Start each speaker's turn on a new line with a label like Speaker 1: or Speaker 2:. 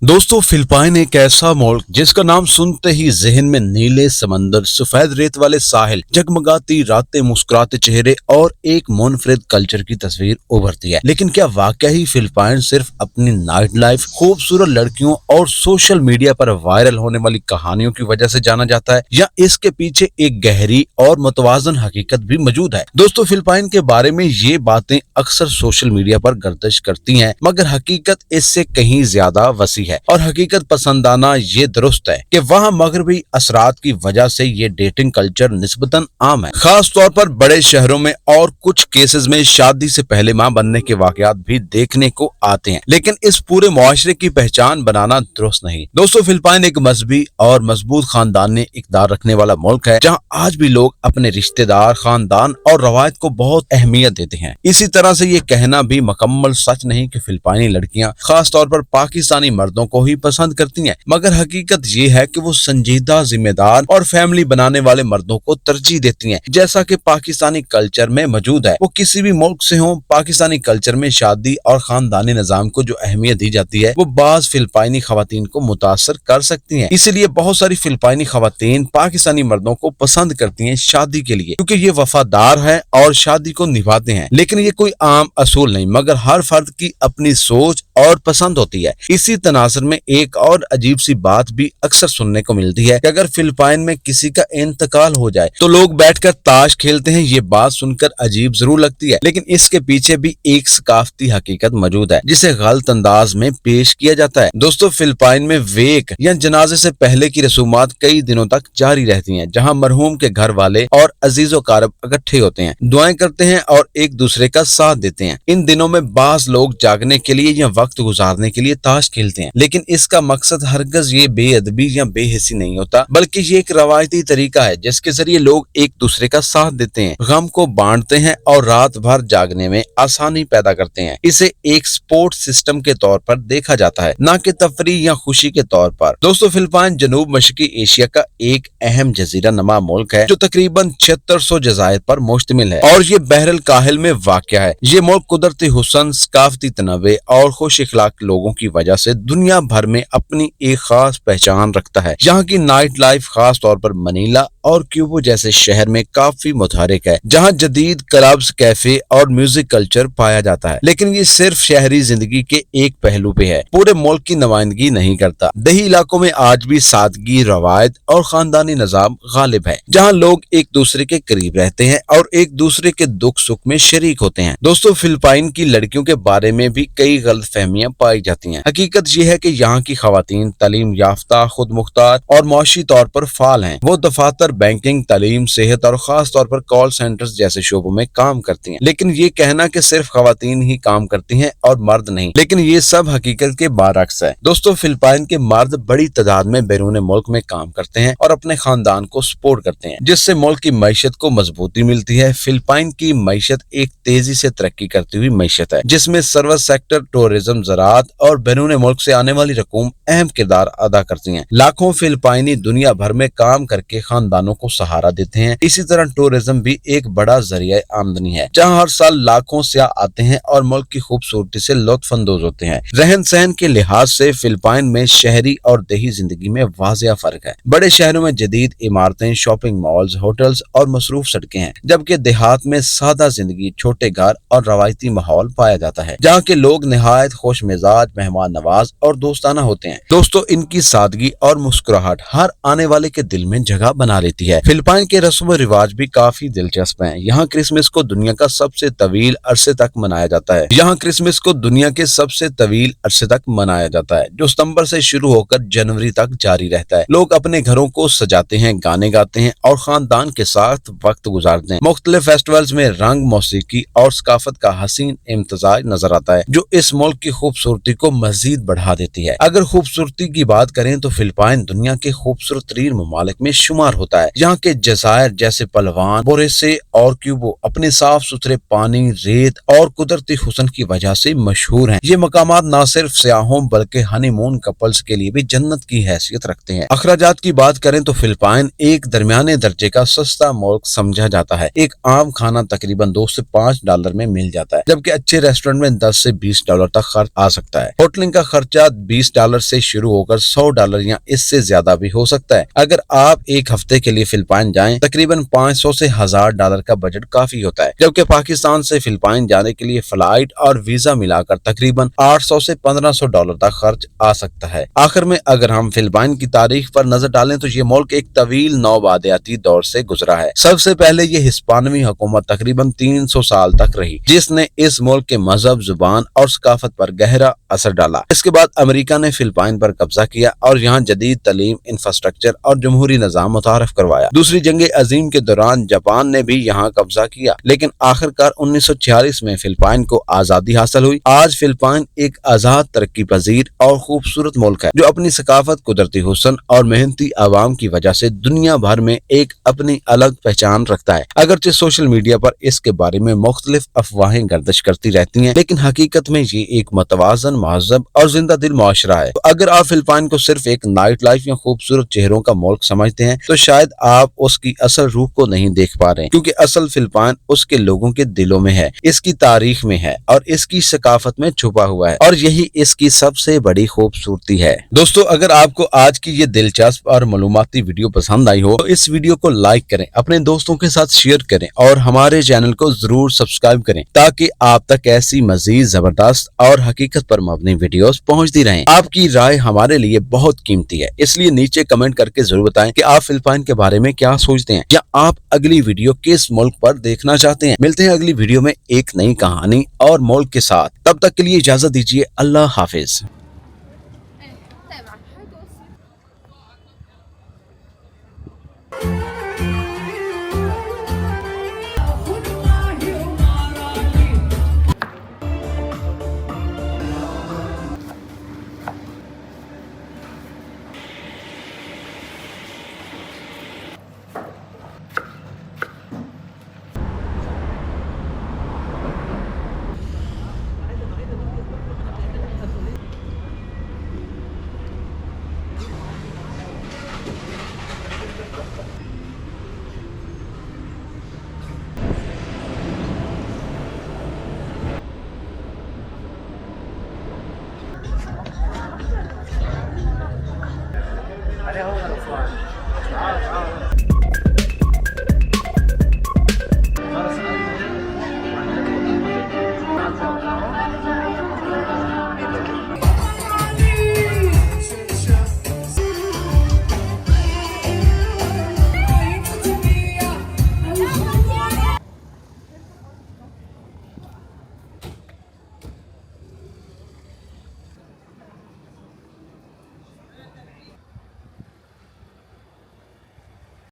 Speaker 1: दोस्तों, फिलिपाइन एक ऐसा मुल्क जिसका नाम सुनते ही जहन में नीले समंदर, सफेद रेत वाले साहिल, जगमगाती रातें, मुस्कुराते चेहरे और एक मुनफरिद कल्चर की तस्वीर उभरती है। लेकिन क्या वाकई ही फिलिपाइन सिर्फ अपनी नाइट लाइफ, खूबसूरत लड़कियों और सोशल मीडिया पर वायरल होने वाली कहानियों की वजह से जाना जाता है, या इसके पीछे एक गहरी और मुतवाजन हकीकत भी मौजूद है? दोस्तों, फिलिपाइन के बारे में ये बातें अक्सर सोशल मीडिया पर गर्दिश करती हैं, मगर हकीकत इससे कहीं ज्यादा वसी है। और हकीकत पसंदाना ये दुरुस्त है कि वहाँ मगरबी असरात की वजह से ये डेटिंग कल्चर निस्बतन आम है, खास तौर पर बड़े शहरों में, और कुछ केसेस में शादी से पहले मां बनने के वाकयात भी देखने को आते हैं। लेकिन इस पूरे मुआशरे की पहचान बनाना दुरुस्त नहीं। दोस्तों, फिलिपाइन एक मजहबी और मजबूत खानदानी इक़्तिदार रखने वाला मुल्क है, जहाँ आज भी लोग अपने रिश्तेदार, खानदान और रवायत को बहुत अहमियत देते हैं। इसी तरह से ये कहना भी मुकम्मल सच नहीं कि फिलिपाइनी लड़कियां खास तौर पर पाकिस्तानी मर्दों को ही पसंद करती हैं, मगर हकीकत ये है कि वो संजीदा, जिम्मेदार और फैमिली बनाने वाले मर्दों को तरजीह देती हैं, जैसा कि पाकिस्तानी कल्चर में मौजूद है। वो किसी भी मुल्क से हो, पाकिस्तानी कल्चर में शादी और खानदानी निजाम को जो अहमियत दी जाती है, वो बाज फिलिपाइनी खवातीन को मुतासर कर सकती है। इसीलिए बहुत सारी फिलिपाइनी खवातीन पाकिस्तानी मर्दों को पसंद करती हैं शादी के लिए, क्योंकि ये वफादार है और शादी को निभाते हैं। लेकिन ये कोई आम असूल नहीं, मगर हर फर्द की अपनी सोच और पसंद होती है। इसी तनासर में एक और अजीब सी बात भी अक्सर सुनने को मिलती है कि अगर फिलिपाइन में किसी का इंतकाल हो जाए तो लोग बैठकर ताश खेलते हैं। ये बात सुनकर अजीब जरूर लगती है, लेकिन इसके पीछे भी एक सकाफती हकीकत मौजूद है, जिसे गलत अंदाज में पेश किया जाता है। दोस्तों, फिलिपाइन में वेक या जनाजे से पहले की रसूमात कई दिनों तक जारी रहती हैं, जहां मरहूम के घर वाले और अजीजो कारब इकट्ठे होते हैं, दुआएं करते हैं और एक दूसरे का साथ देते हैं। इन दिनों में बाज लोग जागने के लिए या वक्त गुजारने के लिए ताश खेलते हैं, लेकिन इसका मकसद हरगज ये बेअदबी या बेहिसी नहीं होता, बल्कि ये एक रवायती तरीका है जिसके जरिए लोग एक दूसरे का साथ देते हैं, गम को बांटते हैं और रात भर जागने में आसानी पैदा करते हैं। इसे एक सपोर्ट सिस्टम के तौर पर देखा जाता है, न कि तफरीह या खुशी के तौर पर। दोस्तों, फिलिपाइन जनूब मशरकी एशिया का एक अहम जजीरा नमा मुल्क है, जो तकरीबन 7600 जज़ायर पर मुश्तमिल है और ये बहरल काहिल में वाक़या है। ये मुल्क कुदरती हुस्न, सकाफती तनव्वुर और खुश इखलाक लोगों की वजह से दुनिया भर में अपनी एक खास पहचान रखता है। यहाँ की नाइट लाइफ खास तौर पर मनीला और क्यूबो जैसे शहर में काफी मुतहरिक है, जहाँ जदीद क्लब्स, कैफे और म्यूजिक कल्चर पाया जाता है। लेकिन ये सिर्फ शहरी जिंदगी के एक पहलू पे है, पूरे मुल्क की नुमाइंदगी नहीं करता। दही इलाकों में आज भी सादगी, रवायत और खानदानी निजाम गालिब है, जहाँ लोग एक दूसरे के करीब रहते हैं और एक दूसरे के दुख सुख में शरीक होते हैं। दोस्तों, फिलिपाइन की लड़कियों के बारे में भी कई गलत फहमियां पाई जाती हैं। हकीकत ये है कि यहाँ की खवातीन तालीम याफ्ता, खुद मुख्तार और मुआशी तौर पर फाल हैं। वो दफातर, बैंकिंग, तालीम, सेहत और खास तौर पर कॉल सेंटर्स जैसे शोबों में काम करती हैं। लेकिन ये कहना कि सिर्फ खवातीन ही काम करती हैं और मर्द नहीं, लेकिन ये सब हकीकत के बारक्स है। दोस्तों, फिलिपाइन के मर्द बड़ी तादाद में बैरून मुल्क में काम करते हैं और अपने खानदान को सपोर्ट करते हैं, जिससे मुल्क की मईशत को मजबूती मिलती है। फिलिपाइन की मईशत एक तेजी से तरक्की करती हुई मईशत है, जिसमें सर्विस सेक्टर, टूरिज्म, ज़राअत और बैरून मुल्क से आने वाली रकूम अहम किरदार अदा करती हैं। लाखों फिलिपाइनी दुनिया भर में काम करके खानदानों को सहारा देते हैं। इसी तरह टूरिज्म भी एक बड़ा जरिया आमदनी है, जहां हर साल लाखों सयाह आते हैं और मुल्क की खूबसूरती से लुत्फ अंदोज होते हैं। रहन सहन के लिहाज से फिलिपाइन में शहरी और देही जिंदगी में वाज़िया फर्क है। बड़े शहरों में जदीद इमारतें, शॉपिंग मॉल्स, होटल्स और मसरूफ सड़कें हैं, जबकि देहात में सादा जिंदगी, छोटे घर और रवायती माहौल पाया जाता है, जहाँ के लोग निहायत खुश मिजाज, मेहमान नवाज और दोस्ताना होते हैं। दोस्तों, इनकी सादगी और मुस्कुराहट हर आने वाले के दिल में जगह बना लेती है। फिलिपाइन के रस्म रिवाज भी काफी दिलचस्प हैं। यहाँ क्रिसमस को दुनिया का सबसे तवील अरसे तक मनाया जाता है। जो सितंबर से शुरू होकर जनवरी तक जारी रहता है। लोग अपने घरों को सजाते हैं, गाने गाते हैं और खानदान के साथ वक्त गुजारते हैं। मुख्तलिफ फेस्टिवल्स में रंग, मौसीकी और सकाफत का हसीन इम्तजाज नजर आता है, जो इस मुल्क की खूबसूरती को मजीद बढ़ा देती है। अगर खूबसूरती की बात करें तो फिलिपाइन दुनिया के खूबसूरत तरीन ममालिक में शुमार होता है। यहाँ के जज़ायर जैसे पलवान, बोरेसे और क्यूबो अपने साफ सुथरे पानी, रेत और कुदरती हुस्न की वजह से मशहूर हैं। ये मकामात न सिर्फ सयाहों बल्कि हनीमून कपल्स के लिए भी जन्नत की हैसियत रखते हैं। अखराजात की बात करें तो फिलिपाइन एक दरमियाने दर्जे का सस्ता मुल्क समझा जाता है। एक आम खाना तकरीबन $2 से $5 में मिल जाता है, जबकि अच्छे रेस्टोरेंट में $10 से $20 तक खर्च आ सकता है। होटलिंग का खर्चा बाद $20 से शुरू होकर $100 या इससे ज्यादा भी हो सकता है। अगर आप एक हफ्ते के लिए फिलिपाइन जाएं, तकरीबन $500 से $1000 का बजट काफी होता है, जबकि पाकिस्तान से फिलिपाइन जाने के लिए फ्लाइट और वीजा मिलाकर तकरीबन $800 से $1500 तक खर्च आ सकता है। आखिर में अगर हम फिलिपाइन की तारीख पर नजर डालें तो ये मुल्क एक तवील नौआबादियाती दौर से गुजरा है। सबसे पहले ये हिस्पानवी हुकूमत तकरीबन 300 साल तक रही, जिसने इस मुल्क के मजहब, जुबान और सकाफत पर गहरा असर डाला। इसके बाद अमेरिका ने फिलिपाइन पर कब्जा किया और यहाँ जदीद तालीम, इंफ्रास्ट्रक्चर और जमहूरी निजाम मुतारफ करवाया। दूसरी जंग अजीम के दौरान जापान ने भी यहाँ कब्जा किया, लेकिन आखिरकार 1946 में फिलिपाइन को आजादी हासिल हुई। आज फिलिपाइन एक आजाद, तरक्की पजीर और खूबसूरत मुल्क है, जो अपनी सकाफत, कुदरती हुस्न और मेहनती आवाम की वजह से दुनिया भर में एक अपनी अलग पहचान रखता है। अगरचे सोशल मीडिया पर इसके बारे में मुख्तलिफ अफवाहें गर्दिश करती रहती हैं, लेकिन हकीकत में ये एक मुतवाज़न, महज़ब और जिंदा दिल मुआशरा है। तो अगर आप फिलिपाइन को सिर्फ एक नाइट लाइफ या खूबसूरत चेहरों का मुल्क समझते हैं तो शायद आप उसकी असल रूह को नहीं देख पा रहे, क्योंकि असल फिलिपाइन उसके लोगों के दिलों में है, इसकी तारीख में है और इसकी सकाफत में छुपा हुआ है, और यही इसकी सबसे बड़ी खूबसूरती है। दोस्तों, अगर आपको आज की ये दिलचस्प और मालूमाती वीडियो पसंद आई हो तो इस वीडियो को लाइक करें, अपने दोस्तों के साथ शेयर करें और हमारे चैनल को जरूर सब्सक्राइब करें, ताकि आप तक ऐसी मजीद जबरदस्त और हकीकत पर मबनी वीडियोस पहुंचती रहें। आपकी राय हमारे लिए बहुत कीमती है, इसलिए नीचे कमेंट करके जरूर बताएं कि आप फिलिपाइन के बारे में क्या सोचते हैं, या आप अगली वीडियो किस मुल्क पर देखना चाहते हैं। मिलते हैं अगली वीडियो में एक नई कहानी और मुल्क के साथ। तब तक के लिए इजाजत दीजिए। अल्लाह हाफिज।